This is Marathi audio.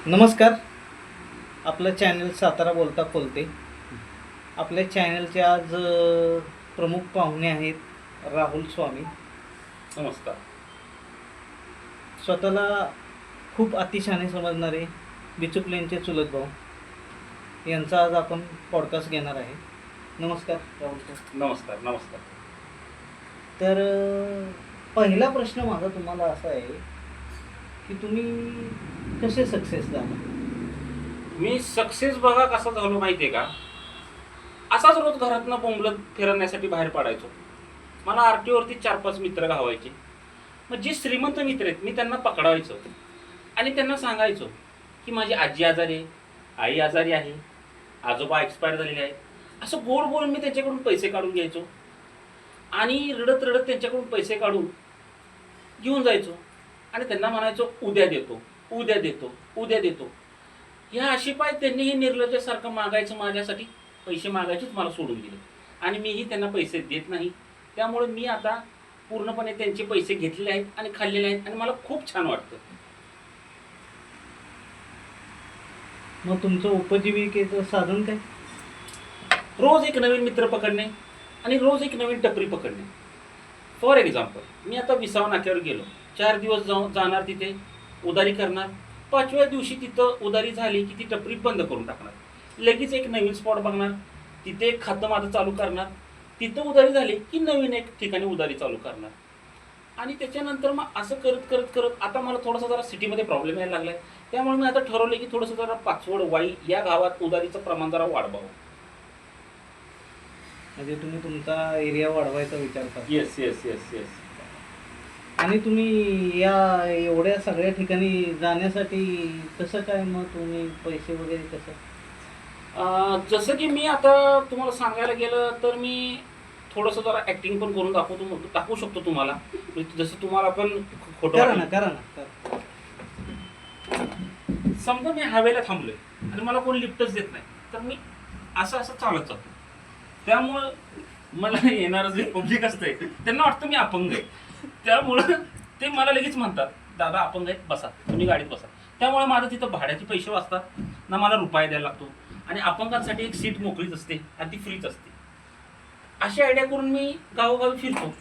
नमस्कार. आपलं चॅनल सातारा बोलता खोलते. आपल्या चॅनलचे आज प्रमुख पाहुणे आहेत राहुल स्वामी. नमस्कार. स्वतःला खूप अतिशहाणे समजणारे बिचुकलेंचे चुलत भाऊ यांचा आज आपण पॉडकास्ट घेणार आहे. नमस्कार राहुल सर. नमस्कार. नमस्कार. तर पहिला प्रश्न माझा तुम्हाला असा आहे की तुम्ही कसे सक्सेस झाला? मी सक्सेस बघा कसा झालो माहिती आहे का, असाच रोज घरातनं बोंबलत फिरण्यासाठी बाहेर पडायचो. मला आरटीओवरती 4-5 मित्र घावायचे. मग जे श्रीमंत मित्र आहेत मी त्यांना पकडायचो आणि त्यांना सांगायचो की माझी आजी आजारी आहे, आई आजारी आहे, आजोबा एक्सपायर झालेले आहेत. असं गोड बोलून मी त्यांच्याकडून पैसे काढून घ्यायचो आणि रडत रडत त्यांच्याकडून पैसे काढून घेऊन जायचो आणि त्यांना म्हणायचो उद्या देतो, उद्या देतो, उद्या देतो. ह्या आशिपाय त्यांनीही निर्लज्जासारखं मागायचं, माझ्यासाठी पैसे मागायचेच मला सोडून दिले आणि मीही त्यांना पैसे देत नाही. त्यामुळे मी आता पूर्णपणे त्यांचे पैसे घेतलेले आहेत आणि खाल्लेले आहेत आणि मला खूप छान वाटतं. मग तुमचं उपजीविकेचं साधन काय? रोज एक नवीन मित्र पकडणे आणि रोज एक नवीन टपरी पकडणे. फॉर एक्झाम्पल, मी आता विसावा नाक्यावर गेलो, 4 दिवस जाणार, तिथे उधारी करणार. 5व्या दिवशी तिथं उधारी झाली की ती टपरी बंद करून टाकणार. लगेच एक नवीन स्पॉट बघणार, तिथे एक खातं माझं चालू करणार. तिथं उधारी झाली की नवीन एक ठिकाणी उधारी चालू करणार. आणि त्याच्यानंतर मग असं करत करत करत आता मला थोडासा जरा सिटीमध्ये प्रॉब्लेम यायला लागला आहे. त्यामुळे मी आता ठरवलं की थोडंसं जरा पाचवड वाई या गावात उधारीचं प्रमाण जरा वाढवावं. म्हणजे तुम्ही तुमचा एरिया वाढवायचा विचार करता? Yes yes yes yes. आणि तुम्ही या एवढ्या सगळ्या ठिकाणी जाण्यासाठी कसं काय, मग तुम्ही पैसे वगैरे कसं? जसं की मी आता तुम्हाला सांगायला गेलं तर मी थोडंसं जरा ॲक्टिंग पण करून दाखवू शकतो तुम्हाला. जसं तुम्हाला पण खोटं करा ना, वाटेल. करा ना, करा. समजा मी हवेला थांबलोय आणि मला कोण लिफ्टच देत नाही, तर मी असं असं चालत जातो. त्यामुळं मला येणारं जे पब्लिक असतंय त्यांना वाटतं मी अपंग आहे. त्यामुळं ते मला लगेच म्हणतात, दादा अपंग आहेत, बसा, तुम्ही गाडीत बसा. त्यामुळे माझं तिथं भाड्याचे पैसे वाचतात ना, मला रुपये द्यायला लागतो. आणि अपंगांसाठी एक सीट मोकळीच असते आणि ती फ्रीच असते. अशी आयडिया करून मी गावोगावी फिरतो.